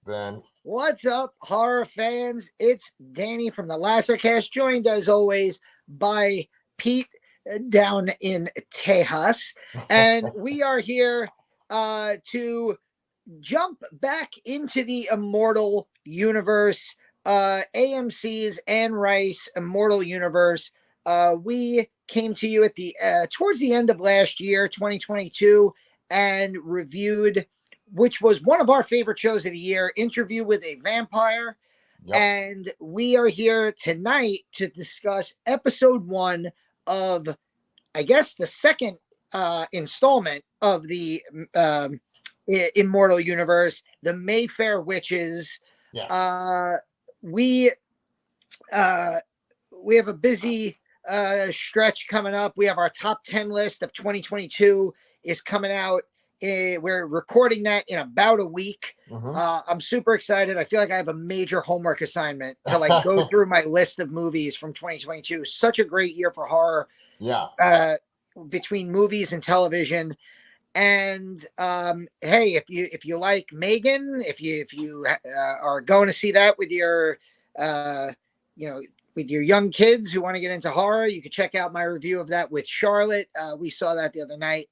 Then What's up, horror fans? It's Danny from the Lasercast, joined as always by Pete down in Tejas. And we are here to jump back into the Immortal Universe, AMC's Anne Rice Immortal Universe. We came to you at the towards the end of last year, 2022, and reviewed, which was one of our favorite shows of the year, Interview with a Vampire. Yep. And we are here tonight to discuss episode 1 of, I guess, the second installment of the Immortal Universe, the Mayfair Witches. Yes. We have a busy stretch coming up. We have our top 10 list of 2022 is coming out. We're recording that in about a week. I'm super excited. I feel like I have a major homework assignment to go through my list of movies from 2022. Such a great year for horror. Yeah. Between movies and television. And hey, if you like Megan, if you are going to see that with your with your young kids who want to get into horror, you can check out my review of that with Charlotte. We saw that the other night.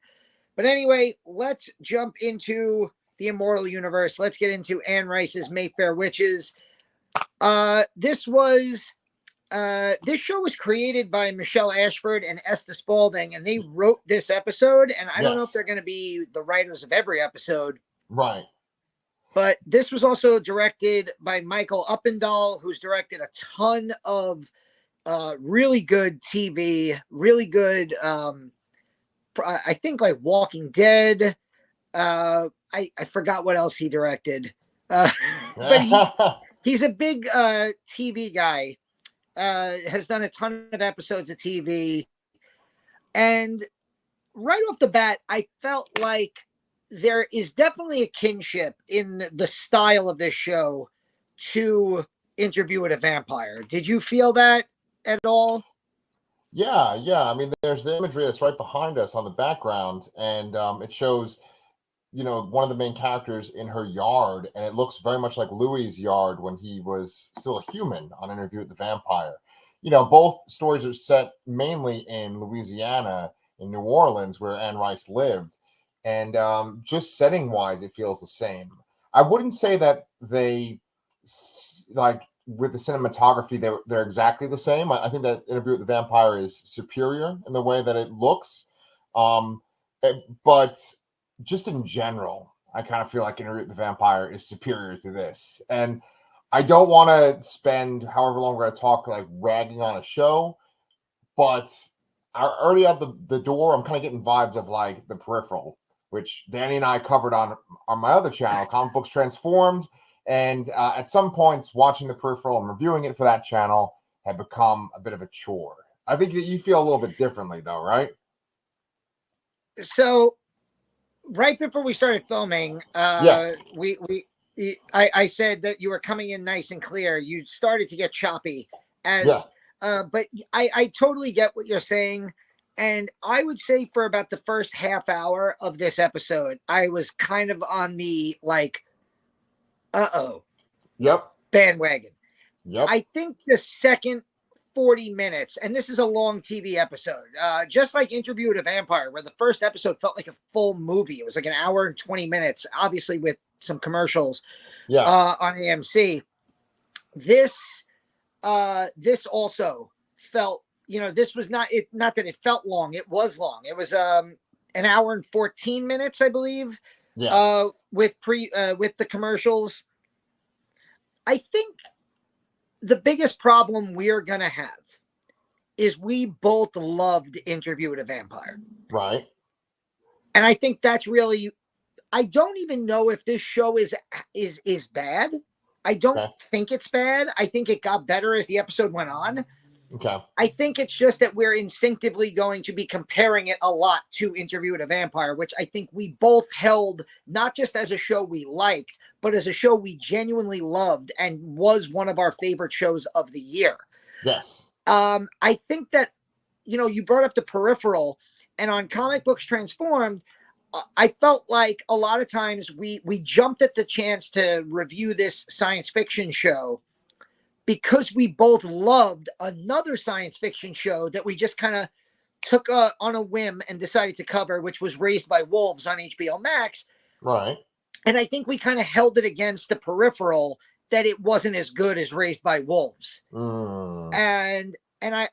But anyway, let's jump into the Immortal Universe. Let's get into Anne Rice's Mayfair Witches. This show was created by Michelle Ashford and Esther Spaulding, and they wrote this episode. And I don't know if they're going to be the writers of every episode. Right. But this was also directed by Michael Uppendahl, who's directed a ton of really good TV, really good, I think like Walking Dead. I forgot what else he directed. But he's a big TV guy. Has done a ton of episodes of TV. And right off the bat, I felt like there is definitely a kinship in the style of this show to Interview with a Vampire. Did you feel that at all? Yeah. I mean, there's the imagery that's right behind us on the background, and it shows, one of the main characters in her yard, and it looks very much like Louis's yard when he was still a human on Interview with the Vampire. Both stories are set mainly in Louisiana, in New Orleans, where Anne Rice lived. And just setting-wise, it feels the same. I wouldn't say that they, with the cinematography, they're exactly the same. I think that Interview with the Vampire is superior in the way that it looks. But just in general, I kind of feel like Interview with the Vampire is superior to this. And I don't want to spend however long we're going to talk ragging on a show, but already at the door, I'm kind of getting vibes of The Peripheral, which Danny and I covered on my other channel, Comic Books Transformed. And at some points, watching The Peripheral and reviewing it for that channel had become a bit of a chore. I think that you feel a little bit differently, though, right? So, right before we started filming, I said that you were coming in nice and clear. You started to get choppy, but I totally get what you're saying. And I would say for about the first half hour of this episode, I was kind of on the bandwagon. Yep. I think the second 40 minutes, and this is a long TV episode, just like Interview with a Vampire, where the first episode felt like a full movie. It was like an hour and 20 minutes, obviously with some commercials on AMC. This also felt, this was not that it felt long. It was long. It was an hour and 14 minutes, I believe. Yeah. With the commercials. I think the biggest problem we're gonna have is we both loved Interview with a Vampire. Right. And I think that's really, I don't even know if this show is bad. I don't think it's bad. I think it got better as the episode went on. Okay. I think it's just that we're instinctively going to be comparing it a lot to Interview with a Vampire, which I think we both held not just as a show we liked, but as a show we genuinely loved and was one of our favorite shows of the year. Yes. I think that, you brought up The Peripheral, and on Comic Books Transformed, I felt like a lot of times we jumped at the chance to review this science fiction show because we both loved another science fiction show that we just kind of took on a whim and decided to cover, which was Raised by Wolves on HBO Max. Right. And I think we kind of held it against the peripheral that it wasn't as good as Raised by Wolves. And I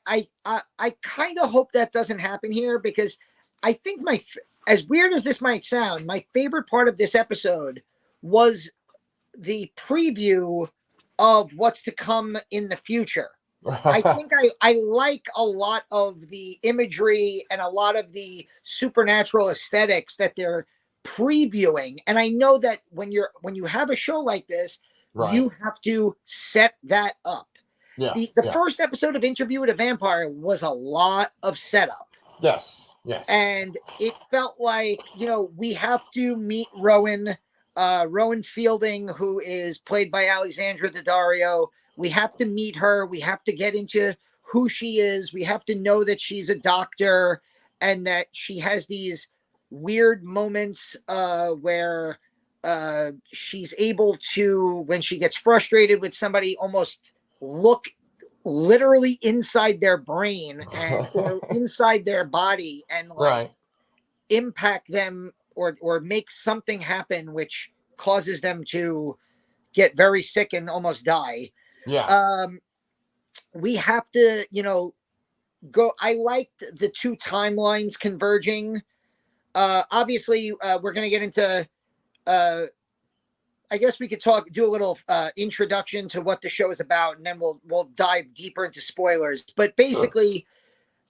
kind of hope that doesn't happen here, because I think as weird as this might sound, my favorite part of this episode was the preview of what's to come in the future. I think I like a lot of the imagery and a lot of the supernatural aesthetics that they're previewing. And I know that when you have a show like this, Right. you have to set that up. Yeah. The first episode of Interview with a Vampire was a lot of setup. Yes. And it felt like, we have to meet Rowan Fielding, who is played by Alexandra Daddario. We have to meet her. We have to get into who she is. We have to know that she's a doctor and that she has these weird moments where she's able to, when she gets frustrated with somebody, almost look literally inside their brain or inside their body and impact them or make something happen which causes them to get very sick and almost die. We have to, go. I liked the two timelines converging. Obviously, we're going to get into, I guess we could do a little introduction to what the show is about, and then we'll dive deeper into spoilers. But basically,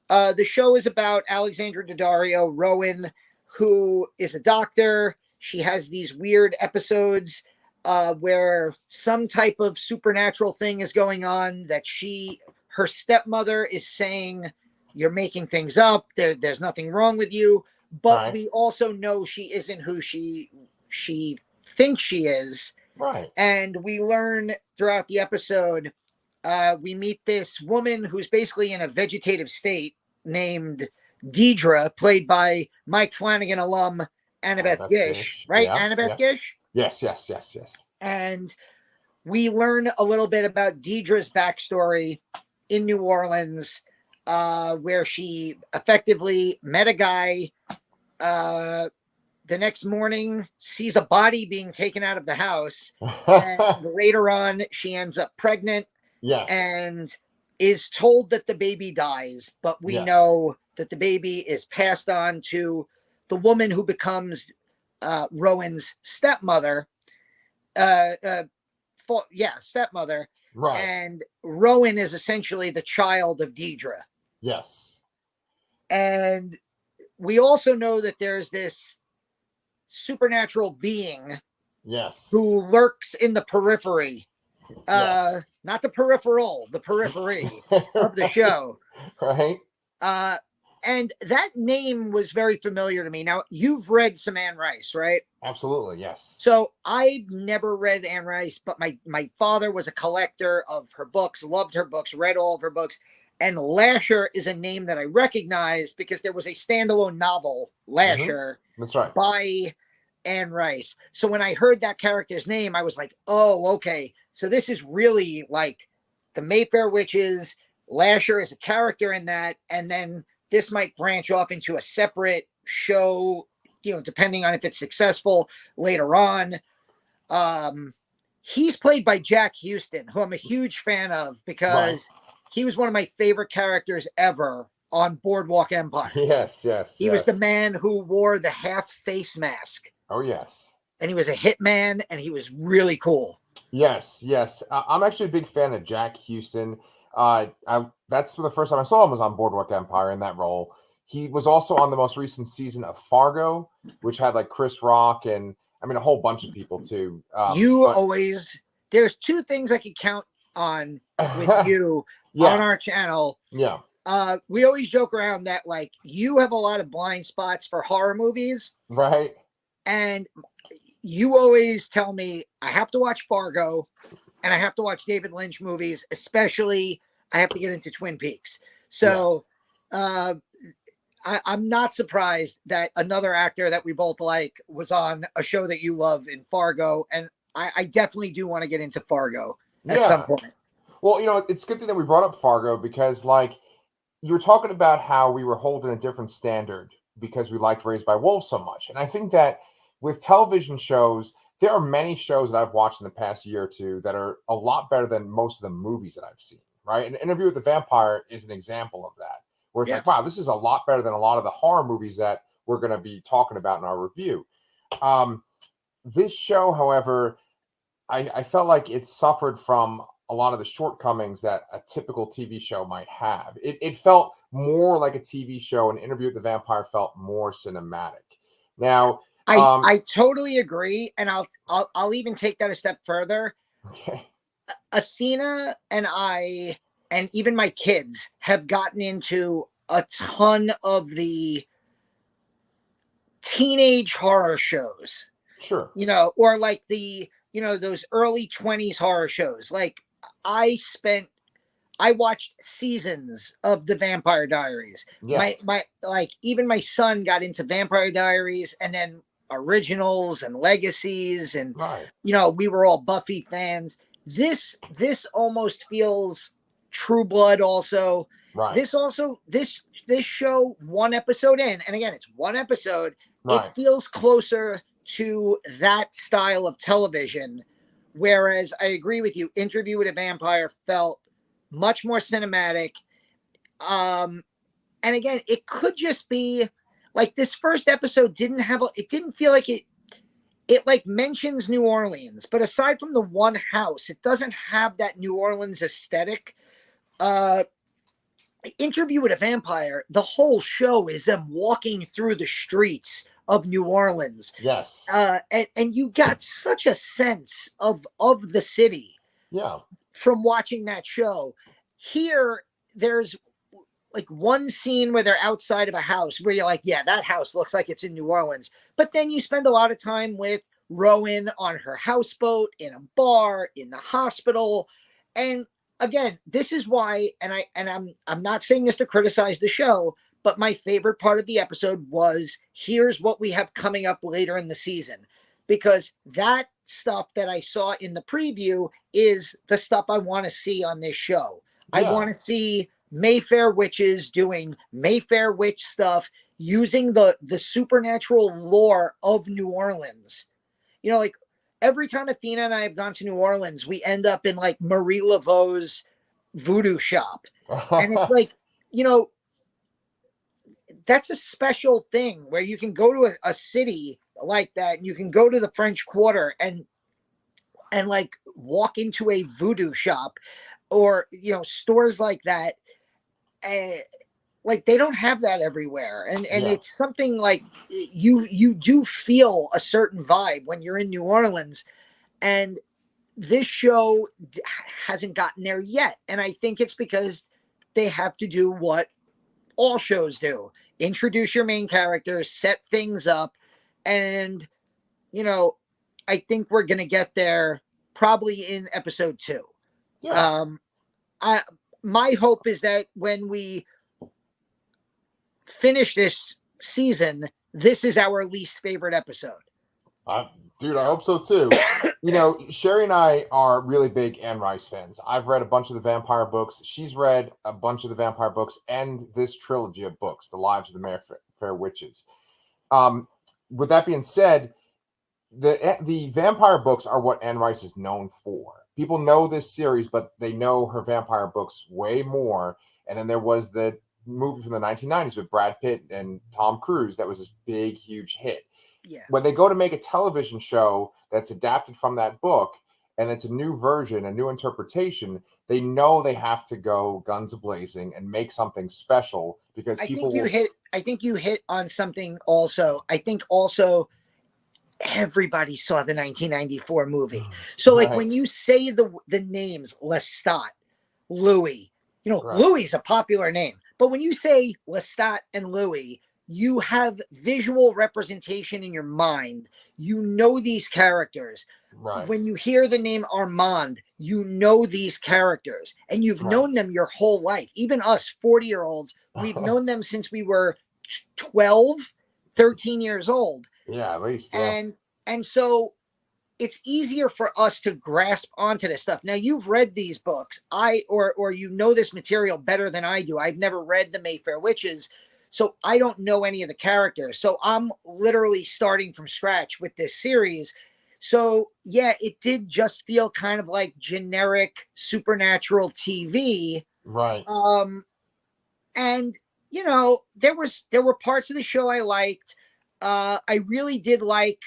the show is about Alexandra Daddario, Rowan, who is a doctor. She has these weird episodes where some type of supernatural thing is going on that her stepmother is saying, you're making things up. There's nothing wrong with you. But we also know she isn't who she thinks she is. Right. And we learn throughout the episode, we meet this woman who's basically in a vegetative state named Deidra, played by Mike Flanagan alum Annabeth Gish, right? Yeah, Annabeth Gish? Yes. And we learn a little bit about Deidra's backstory in New Orleans, where she effectively met a guy, the next morning sees a body being taken out of the house, and later on she ends up pregnant. Yes. And is told that the baby dies, but we know that the baby is passed on to the woman who becomes Rowan's stepmother. Stepmother. Right. And Rowan is essentially the child of Deidra. Yes. And we also know that there's this supernatural being who lurks in the periphery. Not the peripheral, the periphery of the show. Right. And that name was very familiar to me. Now, you've read some Anne Rice, right? Absolutely, yes. So I've never read Anne Rice, but my father was a collector of her books, loved her books, read all of her books. And Lasher is a name that I recognized because there was a standalone novel, Lasher, That's right, by Anne Rice. So when I heard that character's name, I was like, oh, okay. So this is really like the Mayfair Witches. Lasher is a character in that. And then this might branch off into a separate show, depending on if it's successful later on. He's played by Jack Houston, who I'm a huge fan of because he was one of my favorite characters ever on Boardwalk Empire. Yes. He was the man who wore the half face mask. Oh, yes. And he was a hitman, and he was really cool. Yes. I'm actually a big fan of Jack Houston. That's the first time I saw him was on Boardwalk Empire in that role. He was also on the most recent season of Fargo, which had like Chris Rock and a whole bunch of people too. There's two things I could count on with you on our channel. Yeah. We always joke around that like you have a lot of blind spots for horror movies. Right. And you always tell me I have to watch Fargo and I have to watch David Lynch movies, especially I have to get into Twin Peaks. So I'm not surprised that another actor that we both like was on a show that you love in Fargo, and I definitely do want to get into Fargo at some Yeah. point. Well, it's a good thing that we brought up Fargo because, like, you were talking about how we were holding a different standard because we liked Raised by Wolves so much. And I think that with television shows, there are many shows that I've watched in the past year or two that are a lot better than most of the movies that I've seen, right? And Interview with the Vampire is an example of that, where it's Yeah. like, wow, this is a lot better than a lot of the horror movies that we're going to be talking about in our review. This show, however, I felt like it suffered from a lot of the shortcomings that a typical TV show might have. It felt more like a TV show, and Interview with the Vampire felt more cinematic. Now, I totally agree, and I'll even take that a step further. okay, Athena and I, and even my kids, have gotten into a ton of the teenage horror shows. sure, Or like those early 20s horror shows. Like I watched seasons of the Vampire Diaries. yeah, My like even my son got into Vampire Diaries, and then originals and legacies, and right, we were all Buffy fans. This almost feels True Blood also. right, This show, one episode in, and again, it's one episode, right, it feels closer to that style of television. Whereas I agree with you, Interview with a Vampire felt much more cinematic. And again, it could just be like this first episode didn't feel like it like mentions New Orleans, but aside from the one house, it doesn't have that New Orleans aesthetic. Interview with a Vampire, the whole show is them walking through the streets of New Orleans. yes, And you got such a sense of the city yeah, from watching that show. Here, there's like one scene where they're outside of a house where you're like, yeah, that house looks like it's in New Orleans. But then you spend a lot of time with Rowan on her houseboat, in a bar, in the hospital. And again, this is why, and I'm not saying this to criticize the show, but my favorite part of the episode was, here's what we have coming up later in the season. Because that stuff that I saw in the preview is the stuff I want to see on this show. I yeah, want to see Mayfair witches doing Mayfair witch stuff, using the supernatural lore of New Orleans. Like every time Athena and I have gone to New Orleans, we end up in like Marie Laveau's voodoo shop. And it's like, that's a special thing where you can go to a city like that, and you can go to the French Quarter and like walk into a voodoo shop, or stores like that. And like they don't have that everywhere, and yeah, it's something like you do feel a certain vibe when you're in New Orleans, and this show hasn't gotten there yet. And I think it's because they have to do what all shows do: introduce your main characters, set things up, and I think we're gonna get there probably in episode 2. yeah. My hope is that when we finish this season, this is our least favorite episode. Dude, I hope so too. Sherry and I are really big Anne Rice fans. I've read a bunch of the vampire books. She's read a bunch of the vampire books and this trilogy of books, The Lives of the Mayfair Witches. With that being said, the vampire books are what Anne Rice is known for. People know this series, but they know her vampire books way more. And then there was the movie from the 1990s with Brad Pitt and Tom Cruise that was this big, huge hit. Yeah. When they go to make a television show that's adapted from that book, and it's a new version, a new interpretation, they know they have to go guns a-blazing and make something special, because I people think you hit on something also. I think also everybody saw the 1994 movie. So like when you say the names Lestat, Louis, Right. Louis is a popular name, but when you say Lestat and Louis, you have visual representation in your mind. You know these characters. Right. When you hear the name Armand, you know these characters, and you've known them your whole life. Even us 40-year-olds, we've known them since we were 12, 13 years old. Yeah, at least. Yeah. And so it's easier for us to grasp onto this stuff. Now you've read these books. Or you know this material better than I do. I've never read the Mayfair Witches, so I don't know any of the characters. So I'm literally starting from scratch with this series. So yeah, it did just feel kind of like generic supernatural TV. Right. And you know, there were parts of the show I liked. I really did like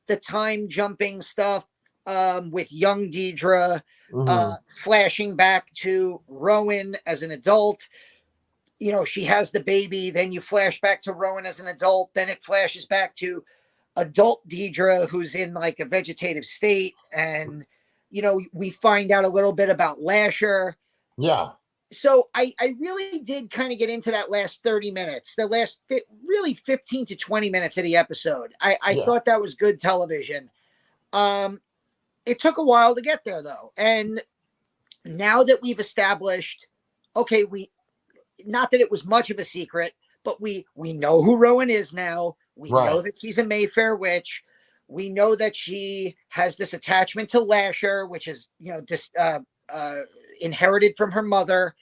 the time jumping stuff with young Deidre, flashing back to Rowan as an adult. You know, she has the baby, then you flash back to Rowan as an adult, then it flashes back to adult Deidre, who's in like a vegetative state. And, you know, we find out a little bit about Lasher. Yeah. So I really did kind of get into that last 30 minutes, the last really 15 to 20 minutes of the episode. I thought that was good television. It took a while to get there though. And now that we've established, okay, not that it was much of a secret, but we know who Rowan is now. We know that she's a Mayfair witch. We know that she has this attachment to Lasher, which is, you know, this inherited from her mother.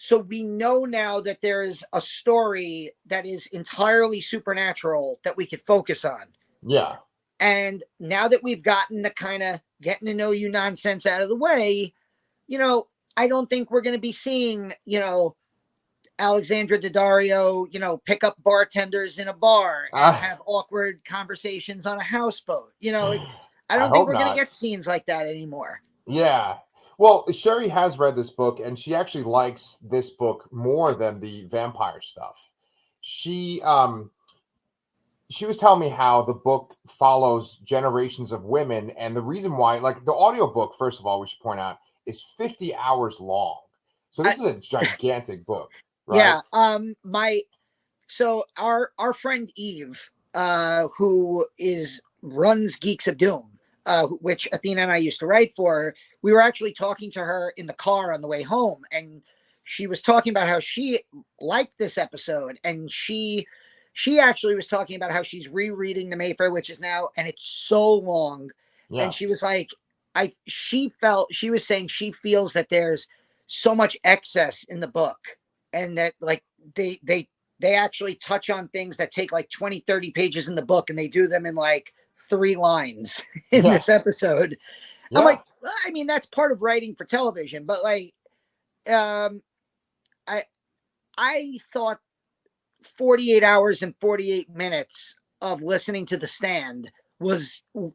So we know now that there's a story that is entirely supernatural that we could focus on. Yeah. And now that we've gotten the kind of getting to know you nonsense out of the way, you know, I don't think we're going to be seeing, you know, Alexandra Daddario, you know, pick up bartenders in a bar and have awkward conversations on a houseboat. You know, I don't think we're going to get scenes like that anymore. Yeah. Well, Sherry has read this book, and she actually likes this book more than the vampire stuff. She was telling me how the book follows generations of women, and the reason why, like the audiobook, first of all, we should point out, is 50 hours long. So this is a gigantic book, right? Yeah. So our friend Eve, who runs Geeks of Doom, which Athena and I used to write for, we were actually talking to her in the car on the way home, and she was talking about how she liked this episode, and she actually was talking about how she's rereading the Mayfair Witches now, and it's so long. Yeah. And she was like, she was saying she feels that there's so much excess in the book, and that like they actually touch on things that take like 20, 30 pages in the book, and they do them in like 3 lines in this episode. Yeah. I'm like, I mean, that's part of writing for television, but like, I thought 48 hours and 48 minutes of listening to The Stand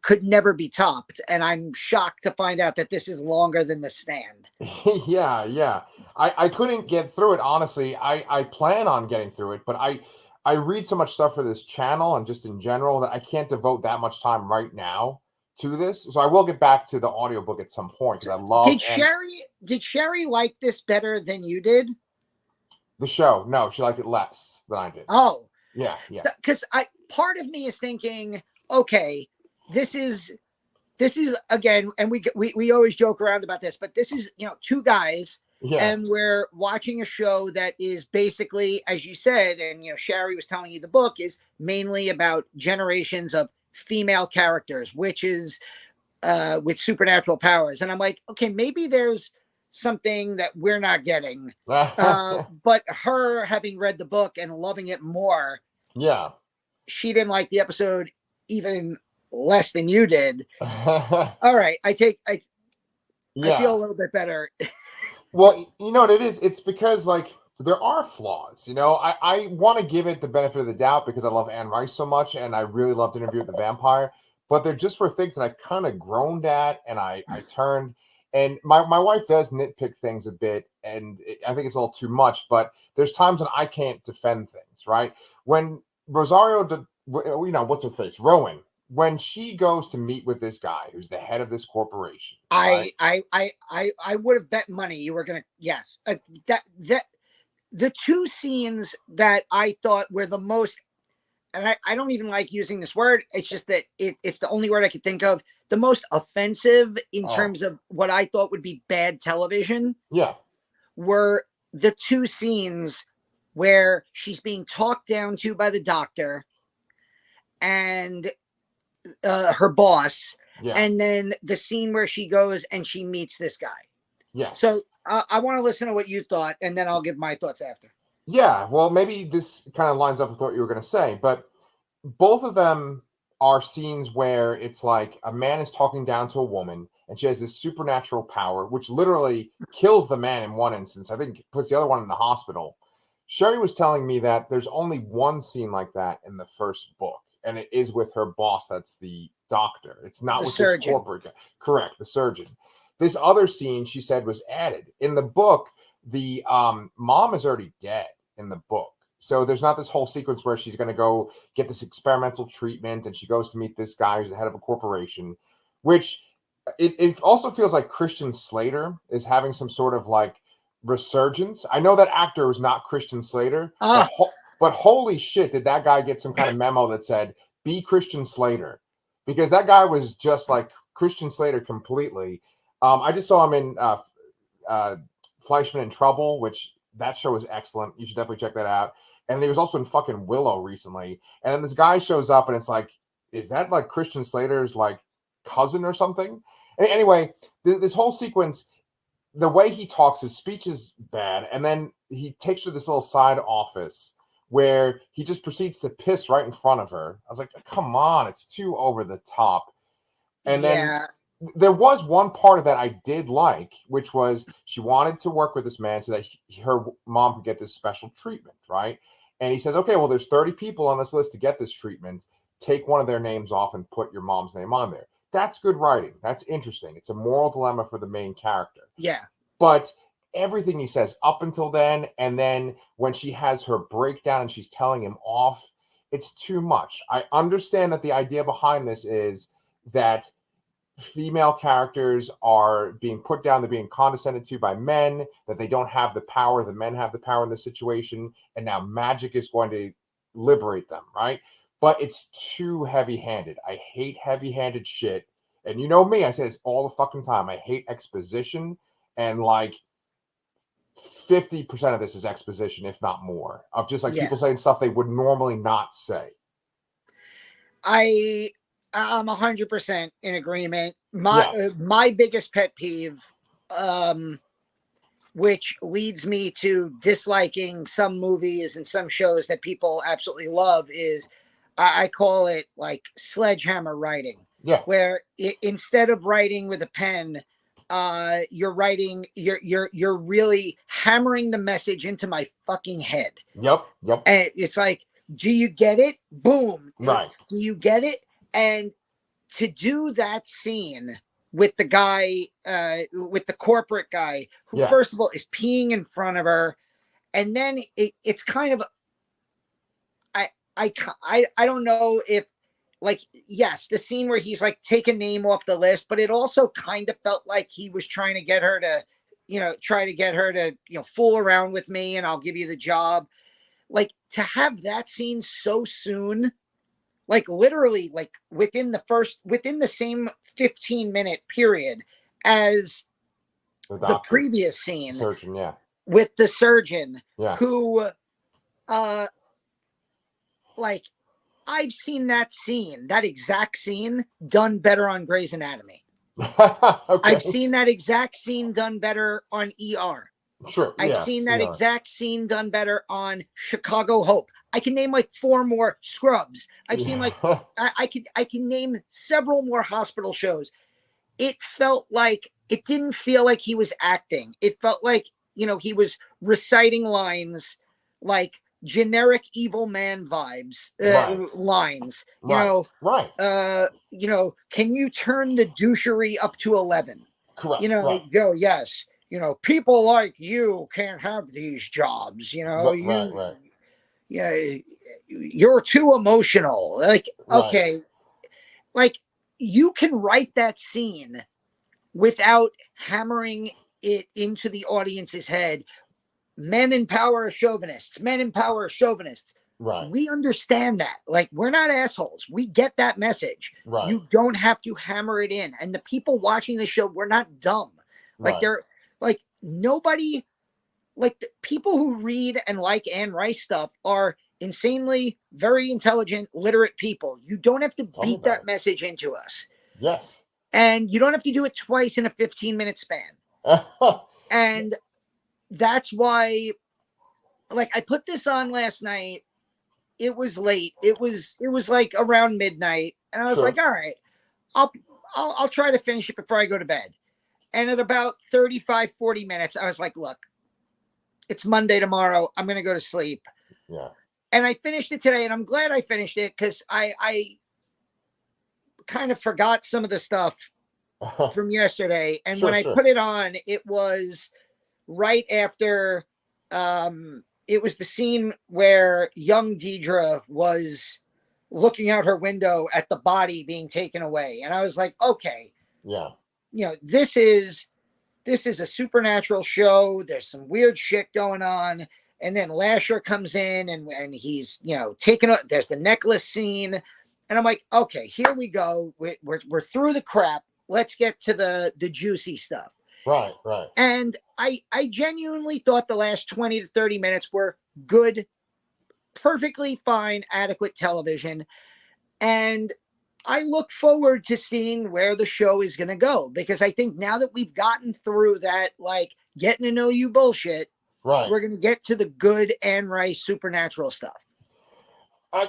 could never be topped. And I'm shocked to find out that this is longer than The Stand. Yeah. I couldn't get through it. Honestly, I plan on getting through it, but I read so much stuff for this channel and just in general that I can't devote that much time right now to this. So I will get back to the audiobook at some point because I love. Did Sherry like this better than you did? The show? No, she liked it less than I did. Oh, yeah. Because part of me is thinking, okay, this is again, and we always joke around about this, but this is, you know, 2 guys. Yeah. And we're watching a show that is basically, as you said, and, you know, Sherry was telling you the book is mainly about generations of female characters, witches with supernatural powers. And I'm like, okay, maybe there's something that we're not getting. But her having read the book and loving it more. Yeah. She didn't like the episode even less than you did. All right. I feel a little bit better. Well, you know what it is? It's because, like, there are flaws. You know, I want to give it the benefit of the doubt because I love Anne Rice so much, and I really loved Interview with the Vampire. But there just were things that I kind of groaned at, and I turned. And my wife does nitpick things a bit, and I think it's a little too much. But there's times when I can't defend things, right? When Rosario, you know, what's her face? Rowan. When she goes to meet with this guy who's the head of this corporation, right? I would have bet money you were gonna that the 2 scenes that I thought were the most, and I don't even like using this word. It's just that it's the only word I could think of. The most offensive in terms of what I thought would be bad television. Yeah, were the 2 scenes where she's being talked down to by the doctor and her boss. Yeah. And then the scene where she goes and she meets this guy. Yes. So I want to listen to what you thought, and then I'll give my thoughts after. Yeah, well, maybe this kind of lines up with what you were going to say, but both of them are scenes where it's like a man is talking down to a woman and she has this supernatural power, which literally kills the man in one instance. I think puts the other one in the hospital. Sherry was telling me that there's only one scene like that in the first book, and it is with her boss. That's the doctor. It's not The with surgeon. this corporate guy. Correct, the surgeon. This other scene, she said, was added. In the book, the mom is already dead in the book. So there's not this whole sequence where she's going to go get this experimental treatment and she goes to meet this guy who's the head of a corporation, which it also feels like Christian Slater is having some sort of like resurgence. I know that actor was not Christian Slater, but holy shit, did that guy get some kind of memo that said, be Christian Slater? Because that guy was just like Christian Slater completely. I just saw him in Fleischman in Trouble, which that show is excellent. You should definitely check that out. And he was also in fucking Willow recently. And then this guy shows up and it's like, is that like Christian Slater's like cousin or something? And anyway, this whole sequence, the way he talks, his speech is bad. And then he takes her to this little side office where he just proceeds to piss right in front of her. I was like, come on, it's too over the top. And then there was one part of that I did like, which was she wanted to work with this man so that her mom could get this special treatment, right? And he says, okay, well, there's 30 people on this list to get this treatment. Take one of their names off and put your mom's name on there. That's good writing. That's interesting. It's a moral dilemma for the main character. Yeah. But everything he says up until then, and then when she has her breakdown and she's telling him off, it's too much. I understand that the idea behind this is that female characters are being put down, they're being condescended to by men, that they don't have the power, the men have the power in this situation, and now magic is going to liberate them, right? But it's too heavy-handed. I hate heavy-handed shit. And you know me, I say this all the fucking time. I hate exposition, and like 50% of this is exposition, if not more, of just like people saying stuff they would normally not say. I'm 100% in agreement. My biggest pet peeve, which leads me to disliking some movies and some shows that people absolutely love, is I call it like sledgehammer writing. Yeah. Where instead of writing with a pen, you're writing, you're really hammering the message into my fucking head. Yep. And it's like, do you get it? Boom. Right. Do you get it? And to do that scene with the guy, with the corporate guy, who first of all is peeing in front of her, and then it's kind of, I don't know if, like, yes, the scene where he's like take a name off the list, but it also kind of felt like he was trying to get her to, fool around with me and I'll give you the job. Like, to have that scene so soon, like literally like within the same 15-minute period as the previous scene with the surgeon who, like, I've seen that exact scene done better on Grey's Anatomy. I've seen that exact scene done better on ER. Sure. I've seen that exact scene done better on Chicago Hope. I can name like 4 more Scrubs. I've seen like I can name several more hospital shows. It didn't feel like he was acting. It felt like, he was reciting lines, like generic evil man vibes, lines. Can you turn the douchery up to 11? Correct. Go, yes. People like you can't have these jobs. Yeah, you're too emotional. Like, okay, like you can write that scene without hammering it into the audience's head. Men in power are chauvinists. Men in power are chauvinists. Right. We understand that. Like, we're not assholes. We get that message. Right. You don't have to hammer it in. And the people watching the show, we're not dumb. Like, they're like, nobody like the people who read and like Anne Rice stuff are insanely very intelligent, literate people. You don't have to Tell me beat about that it. message into us. Yes. And you don't have to do it twice in a 15-minute span. And that's why, like, I put this on last night. It was late. It was like around midnight. And I was Sure. like, all right, I'll try to finish it before I go to bed. And at about 35, 40 minutes, I was like, look, it's Monday tomorrow. I'm going to go to sleep. Yeah. And I finished it today, and I'm glad I finished it because I kind of forgot some of the stuff from yesterday. And Sure, when I sure. put it on, it was right after it was the scene where young Deidre was looking out her window at the body being taken away. And I was like, okay, Yeah. you know, this is a supernatural show. There's some weird shit going on. And then Lasher comes in and he's, you know, there's the necklace scene. And I'm like, okay, here we go. We're through the crap. Let's get to the juicy stuff. Right, right. And I genuinely thought the last 20 to 30 minutes were good, perfectly fine, adequate television. And I look forward to seeing where the show is going to go, because I think now that we've gotten through that, like, getting to know you bullshit, Right. we're going to get to the good Anne Rice supernatural stuff.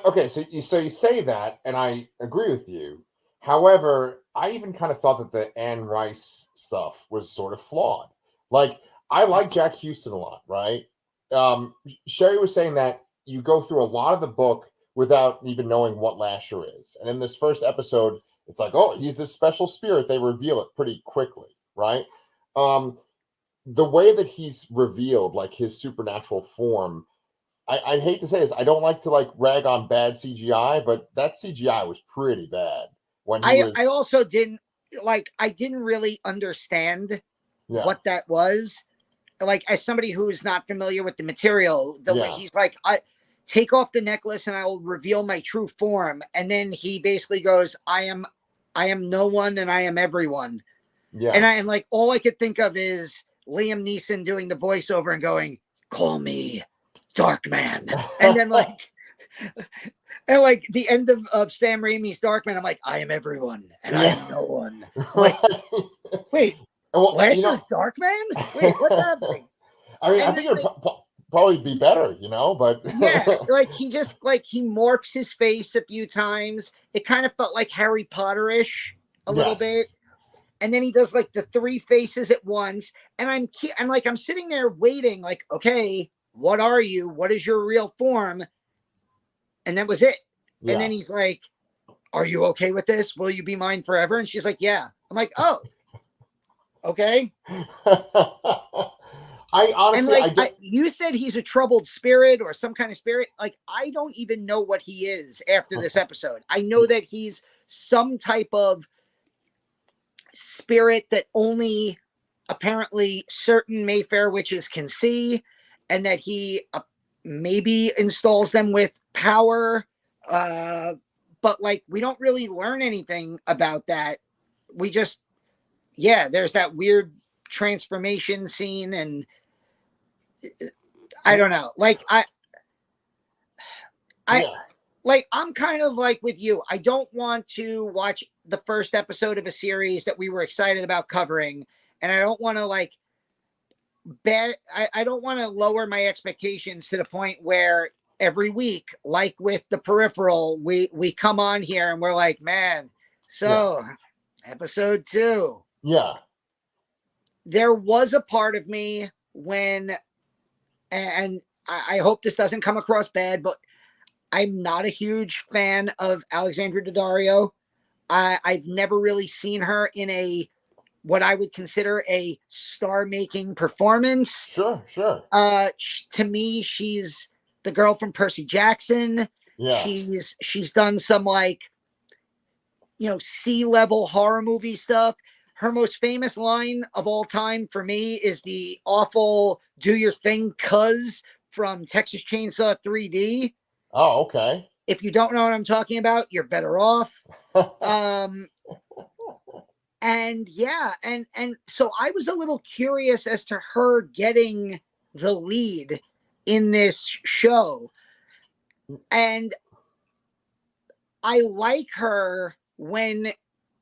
Okay, so you say that, and I agree with you. However, I even kind of thought that the Anne Rice stuff was sort of flawed. Like, I like Jack Houston a lot, right? Sherry was saying that you go through a lot of the book without even knowing what Lasher is, and in this first episode, it's like, oh, he's this special spirit. They reveal it pretty quickly, right? The way that he's revealed, like his supernatural form, I hate to say this. I don't like to like rag on bad CGI, but that CGI was pretty bad when he was. I also didn't really understand what that was. Like, as somebody who's not familiar with the material, the way he's like, I take off the necklace and I will reveal my true form. And then he basically goes, I am no one and I am everyone. Yeah. And I am like, all I could think of is Liam Neeson doing the voiceover and going, call me Darkman. And then like, and like the end of Sam Raimi's Darkman, I'm like, I am everyone and I am no one. I'm like, wait, Lasher's Darkman? Wait, what's happening? I mean, I think it would probably be better, you know, but yeah, like he just like he morphs his face a few times. It kind of felt like Harry Potter-ish a little bit. And then he does like the three faces at once. And I'm sitting there waiting, like, okay, what are you? What is your real form? And that was it. Yeah. And then he's like, are you okay with this? Will you be mine forever? And she's like, yeah. I'm like, oh, okay. I honestly, and like, you said he's a troubled spirit or some kind of spirit. Like, I don't even know what he is after this episode. I know that he's some type of spirit that only apparently certain Mayfair witches can see, and that he maybe installs them with power. But like, we don't really learn anything about that. We just, there's that weird transformation scene, and I don't know. Like, like, I'm kind of like with you. I don't want to watch the first episode of a series that we were excited about covering, and I don't want to like I don't want to lower my expectations to the point where every week, like with The Peripheral, we come on here and we're like, man, so episode 2. Yeah. There was a part of me when, and I hope this doesn't come across bad, but I'm not a huge fan of Alexandra Daddario. I've never really seen her in what I would consider a star-making performance. Sure. To me, she's the girl from Percy Jackson. Yeah. She's done some like, C-level horror movie stuff. Her most famous line of all time for me is the awful "Do Your Thing, Cuz" from Texas Chainsaw 3D. Oh, okay. If you don't know what I'm talking about, you're better off. And so I was a little curious as to her getting the lead in this show. And I like her when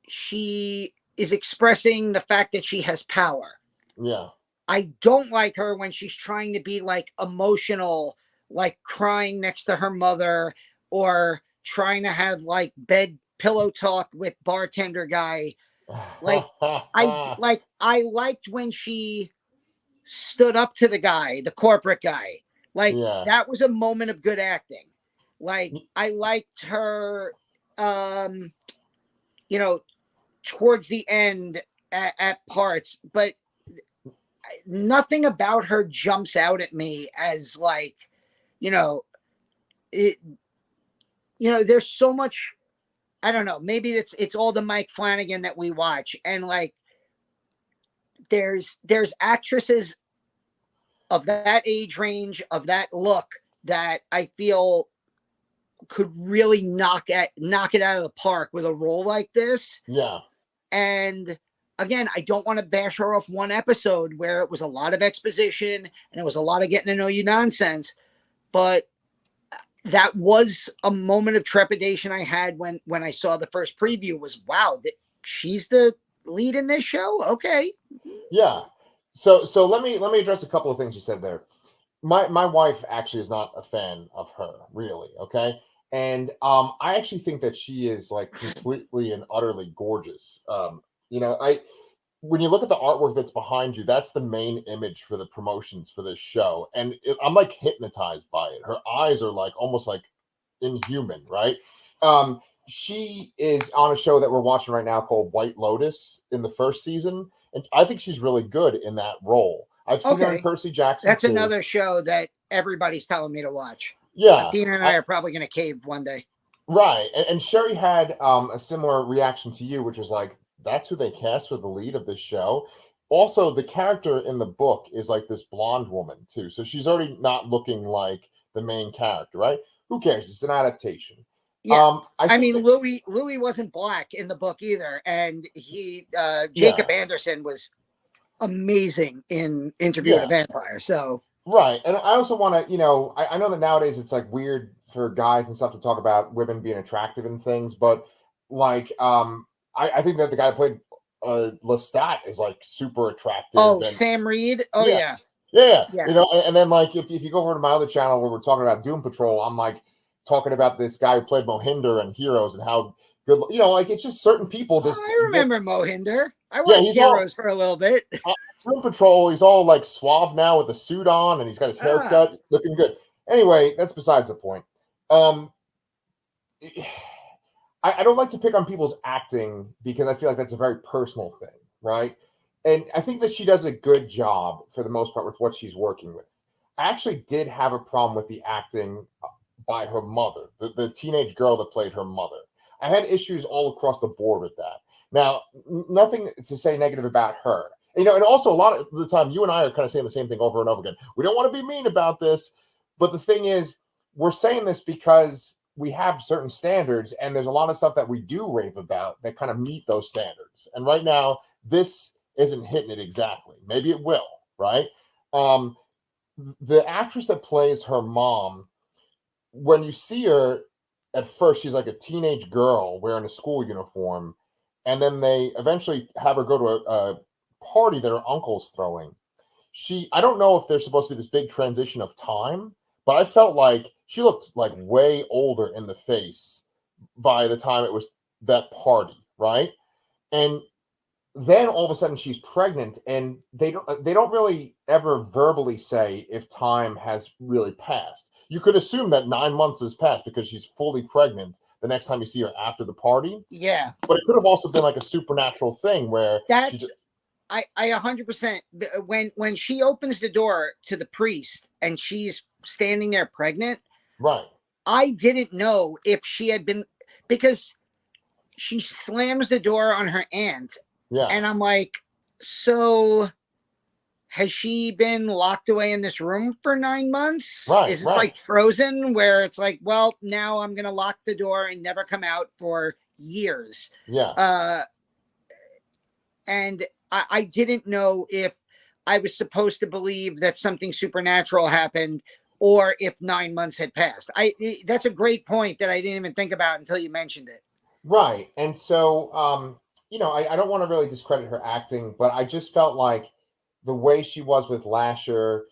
she is expressing the fact that she has power. Yeah. I don't like her when she's trying to be like emotional, like crying next to her mother or trying to have like bed pillow talk with bartender guy. Like I liked when she stood up to the guy, the corporate guy. Like Yeah. that was a moment of good acting. Like I liked her you know, towards the end at parts, but nothing about her jumps out at me as like, you know, it, you know, there's so much, I don't know, maybe it's all the Mike Flanagan that we watch. And like, there's actresses of that age range, of that look, that I feel could really knock it out of the park with a role like this. Yeah. And again, I don't want to bash her off one episode where it was a lot of exposition and it was a lot of getting to know you nonsense, but that was a moment of trepidation I had when I saw the first preview. Was wow, she's the lead in this show. Okay. Yeah. So let me address a couple of things you said there. My wife actually is not a fan of her, really. Okay. And I actually think that she is like completely and utterly gorgeous. You know, when you look at the artwork that's behind you, that's the main image for the promotions for this show, and I'm like hypnotized by it. Her eyes are like almost like inhuman, right? She is on a show that we're watching right now called White Lotus in the first season, and I think she's really good in that role. I've seen her in Percy Jackson. That's too. Another show that everybody's telling me to watch. Yeah, Athena and I are probably going to cave one day. Right, and Sherry had a similar reaction to you, which was like, that's who they cast for the lead of this show. Also, the character in the book is like this blonde woman too, so she's already not looking like the main character, right? Who cares? It's an adaptation. Yeah, I mean, Louis wasn't black in the book either, and Jacob Anderson was amazing in Interview with a Vampire. So right, and I also want to, you know, I know that nowadays it's like weird for guys and stuff to talk about women being attractive and things, but like, I think that the guy who played Lestat is like super attractive. Oh, Sam Reed. Oh yeah. You know, and then like if you go over to my other channel where we're talking about Doom Patrol, I'm like talking about this guy who played Mohinder and Heroes and how good, you know, like it's just certain people just. I remember Mohinder. I watched Heroes for a little bit. Doom Patrol, he's all like suave now with a suit on, and he's got his haircut, looking good. Anyway, that's besides the point. I don't like to pick on people's acting because I feel like that's a very personal thing, right? And I think that she does a good job for the most part with what she's working with. I actually did have a problem with the acting by her mother, the teenage girl that played her mother. I had issues all across the board with that. Now, nothing to say negative about her. You know, and also a lot of the time, you and I are kind of saying the same thing over and over again. We don't want to be mean about this, but the thing is, we're saying this because we have certain standards, and there's a lot of stuff that we do rave about that kind of meet those standards. And right now, this isn't hitting it exactly. Maybe it will, right? The actress that plays her mom, when you see her at first, she's like a teenage girl wearing a school uniform, and then they eventually have her go to a party that her uncle's throwing. I don't know if there's supposed to be this big transition of time, but I felt like she looked like way older in the face by the time it was that party, right? And then all of a sudden she's pregnant, and they don't really ever verbally say if time has really passed. You could assume that 9 months has passed because she's fully pregnant the next time you see her after the party. Yeah. But it could have also been like a supernatural thing where I 100%. When she opens the door to the priest and she's standing there pregnant, right? I didn't know if she had been, because she slams the door on her aunt. Yeah. And I'm like, so has she been locked away in this room for 9 months? Right. Is this like Frozen, where it's like, well, now I'm going to lock the door and never come out for years? Yeah. And I didn't know if I was supposed to believe that something supernatural happened, or if 9 months had passed. That's a great point that I didn't even think about until you mentioned it. Right. And so, I don't want to really discredit her acting, but I just felt like the way she was with Lasher,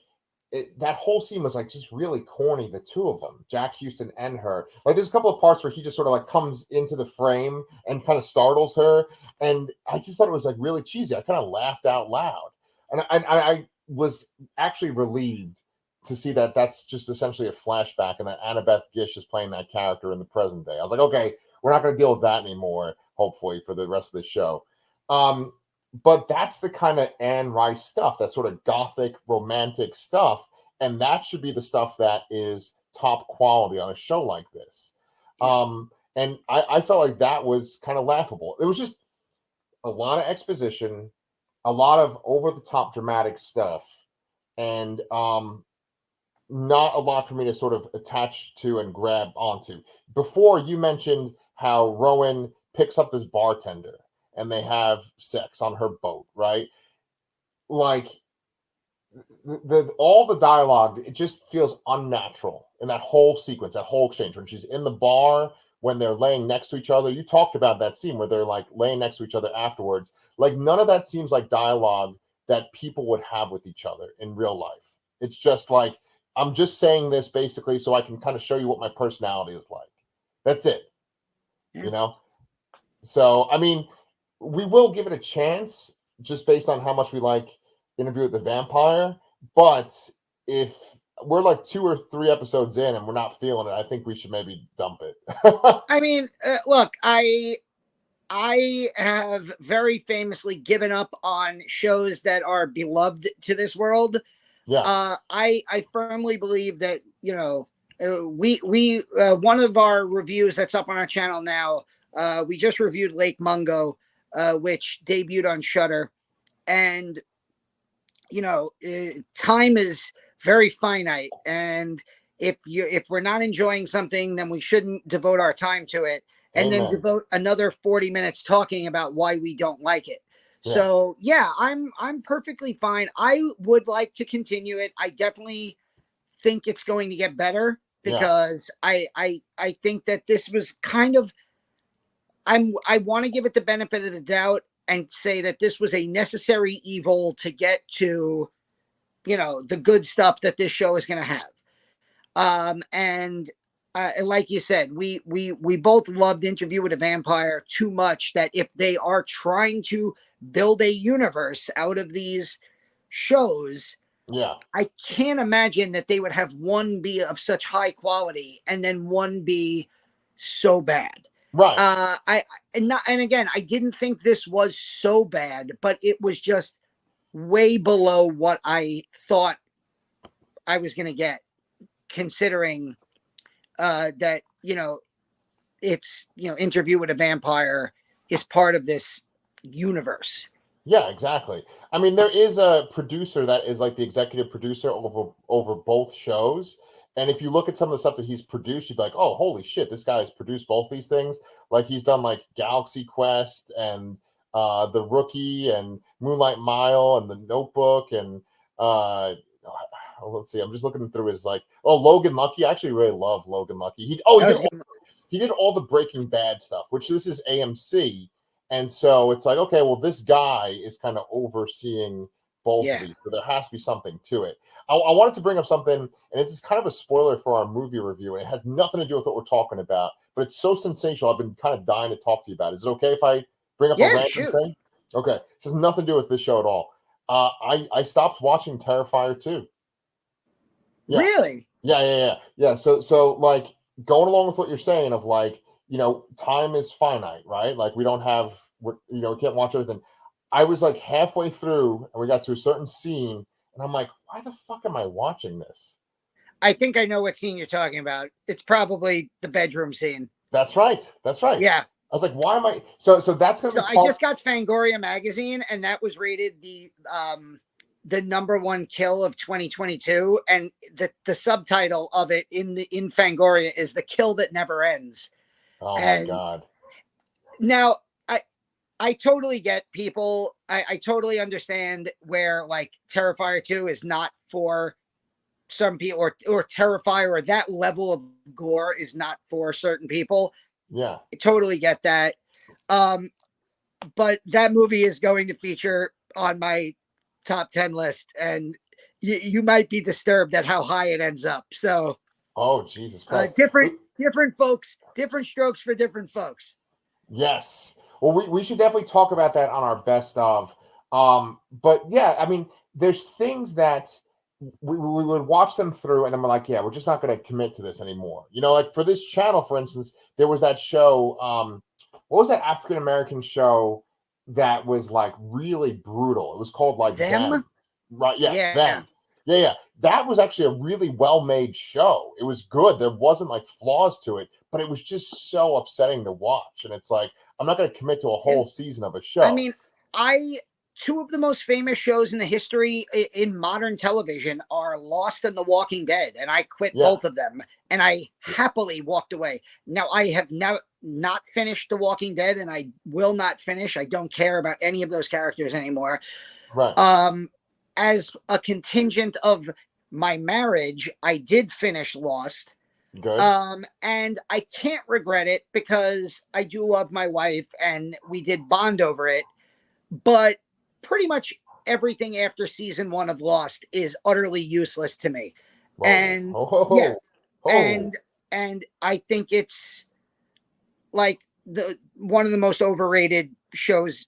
that whole scene was like just really corny. The two of them, Jack Houston and her. Like, there's a couple of parts where he just sort of like comes into the frame and kind of startles her, and I just thought it was like really cheesy. I kind of laughed out loud, and I was actually relieved to see that that's just essentially a flashback, and that Annabeth Gish is playing that character in the present day. I was like, okay, we're not going to deal with that anymore. Hopefully for the rest of the show. But that's the kind of Anne Rice stuff, that sort of gothic romantic stuff, and that should be the stuff that is top quality on a show like this. And I felt like that was kind of laughable. It was just a lot of exposition, a lot of over the top dramatic stuff, and not a lot for me to sort of attach to and grab onto. Before, you mentioned how Rowan picks up this bartender and they have sex on her boat, right? Like, all the dialogue, it just feels unnatural in that whole sequence, that whole exchange when she's in the bar, when they're laying next to each other. You talked about that scene where they're like laying next to each other afterwards. Like, none of that seems like dialogue that people would have with each other in real life. It's just like, I'm just saying this basically so I can kind of show you what my personality is like. That's it. Yeah. So, I mean, we will give it a chance just based on how much we like Interview with the Vampire. But if we're like 2 or 3 episodes in and we're not feeling it, I think we should maybe dump it. I mean, look, I have very famously given up on shows that are beloved to this world. Yeah. I firmly believe that, we one of our reviews that's up on our channel now, we just reviewed Lake Mungo, which debuted on Shudder, and time is very finite, and if we're not enjoying something, then we shouldn't devote our time to it and then Amen. devote another 40 minutes talking about why we don't like it. Yeah. So yeah, I'm perfectly fine. I would like to continue it. I definitely think it's going to get better because I think that this was kind of, I want to give it the benefit of the doubt and say that this was a necessary evil to get to, the good stuff that this show is going to have. And like you said, we both loved Interview with a Vampire too much that if they are trying to build a universe out of these shows, I can't imagine that they would have one be of such high quality and then one be so bad. Right. And again, I didn't think this was so bad, but it was just way below what I thought I was going to get, considering that, it's, Interview with a Vampire is part of this universe. Yeah, exactly. I mean, there is a producer that is like the executive producer over both shows. And if you look at some of the stuff that he's produced, you'd be like, oh, holy shit, this guy has produced both these things. Like, he's done like Galaxy Quest and The Rookie and Moonlight Mile and The Notebook and let's see, I'm just looking through his Logan Lucky. I actually really love Logan Lucky. He did all the Breaking Bad stuff, which this is AMC. And so it's like, okay, well, this guy is kind of overseeing both of these, so there has to be something to it. I wanted to bring up something, and this is kind of a spoiler for our movie review, and it has nothing to do with what we're talking about, but it's so sensational. I've been kind of dying to talk to you about it. Is it okay if I bring up a random thing? Okay. It has nothing to do with this show at all. I stopped watching Terrifier 2. Yeah. Really? Yeah. So like, going along with what you're saying of like, time is finite, right? Like, we don't have, we can't watch everything. I was like halfway through and we got to a certain scene and I'm like, why the fuck am I watching this? I think I know what scene you're talking about. It's probably the bedroom scene. That's right. Yeah. I was like, why am I? So that's going to be. I just got Fangoria magazine and that was rated the #1 kill of 2022, and the subtitle of it in Fangoria is "The Kill That Never Ends." Oh my God. Now I totally get people. I totally understand where like Terrifier 2 is not for some people, or Terrifier, or that level of gore is not for certain people. Yeah. I totally get that. But that movie is going to feature on my top 10 list, and you might be disturbed at how high it ends up. So, Oh, Jesus Christ. Different folks, different strokes for different folks. Yes. Well, we should definitely talk about that on our best of. But yeah, I mean, there's things that we would watch them through, and then we're like, yeah, we're just not going to commit to this anymore. You know, like for this channel, for instance, there was that show. What was that African American show that was like really brutal? It was called like Them? Right? Yes, Yeah. Them. Yeah. That was actually a really well-made show. It was good. There wasn't like flaws to it, but it was just so upsetting to watch. And it's like, I'm not going to commit to a whole season of a show. I mean, two of the most famous shows in the history in modern television are Lost and The Walking Dead, and I quit both of them, and I happily walked away. Now, I have not finished The Walking Dead, and I will not finish. I don't care about any of those characters anymore. Right. As a contingent of my marriage, I did finish Lost. Good. And I can't regret it because I do love my wife and we did bond over it. But pretty much everything after season 1 of Lost is utterly useless to me. Whoa. And and I think it's like one of the most overrated shows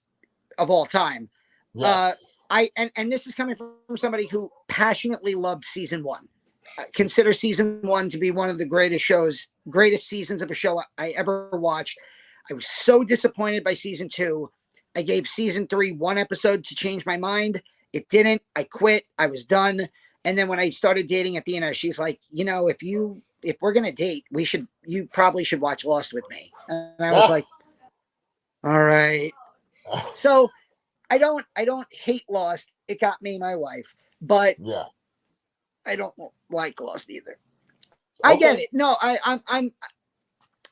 of all time. Yes. And this is coming from somebody who passionately loved season 1. Consider season 1 to be one of the greatest seasons of a show I ever watched. I was so disappointed by season 2. I gave season 3 one episode to change my mind. It didn't. I quit. I was done. And then when I started dating Athena, she's like, you know, if we're gonna date, you probably should watch Lost with me. And I was like, all right. So I don't hate Lost. It got me my wife, but yeah, I don't like Lost either. I get it. No, I'm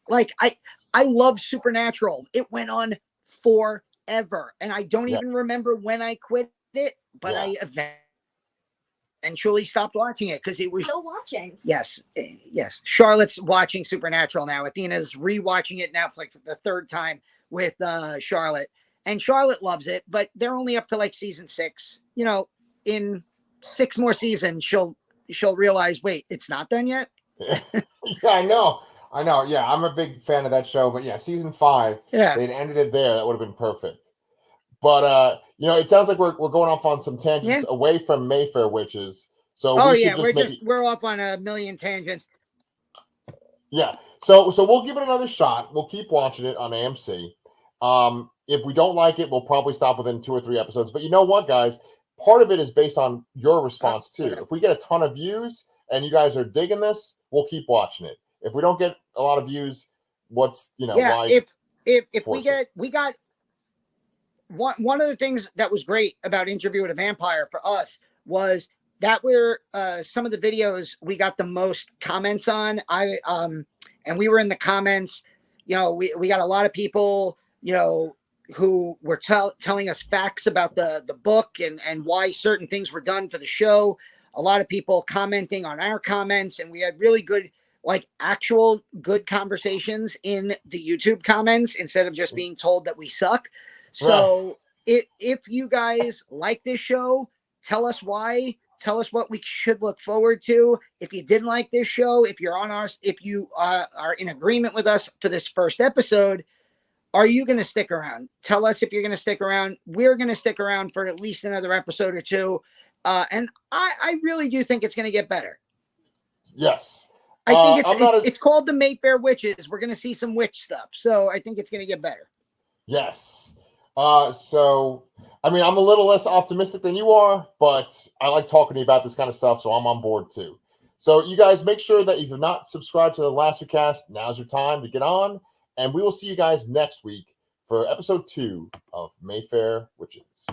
like I love Supernatural. It went on forever, and I don't even remember when I quit it, but I eventually stopped watching it because it was still watching. Yes. Charlotte's watching Supernatural now. Athena's rewatching it now for like the third time with Charlotte, and Charlotte loves it. But they're only up to like season 6. You know, in 6 more seasons, she'll realize, wait, it's not done yet. Yeah, I know. Yeah, I'm a big fan of that show, but yeah, season 5, they'd ended it there. That would have been perfect. But you know, it sounds like we're going off on some tangents away from Mayfair witches. So we're off on a million tangents. Yeah. So we'll give it another shot. We'll keep watching it on AMC. If we don't like it, we'll probably stop within 2 or 3 episodes. But you know what, guys? Part of it is based on your response too. Okay. If we get a ton of views and you guys are digging this, we'll keep watching it. If we don't get a lot of views, why? If we got one of the things that was great about Interview with a Vampire for us was that were some of the videos we got the most comments on. And we were in the comments. You know, we got a lot of people, you know, who were telling us facts about the book and why certain things were done for the show. A lot of people commenting on our comments, and we had really good, like actual good conversations in the YouTube comments instead of just being told that we suck. So if you guys like this show, tell us why. Tell us what we should look forward to. If you didn't like this show, if you are in agreement with us for this first episode, are you going to stick around? Tell us if you're going to stick around. We're going to stick around for at least another episode or 2. And I really do think it's going to get better. Yes. I think it's called the Mayfair Witches. We're going to see some witch stuff. So I think it's going to get better. Yes. So, I mean, I'm a little less optimistic than you are, but I like talking to you about this kind of stuff, so I'm on board too. So you guys make sure that if you're not subscribed to the Lastercast, now's your time to get on, and we will see you guys next week for episode 2 of Mayfair Witches.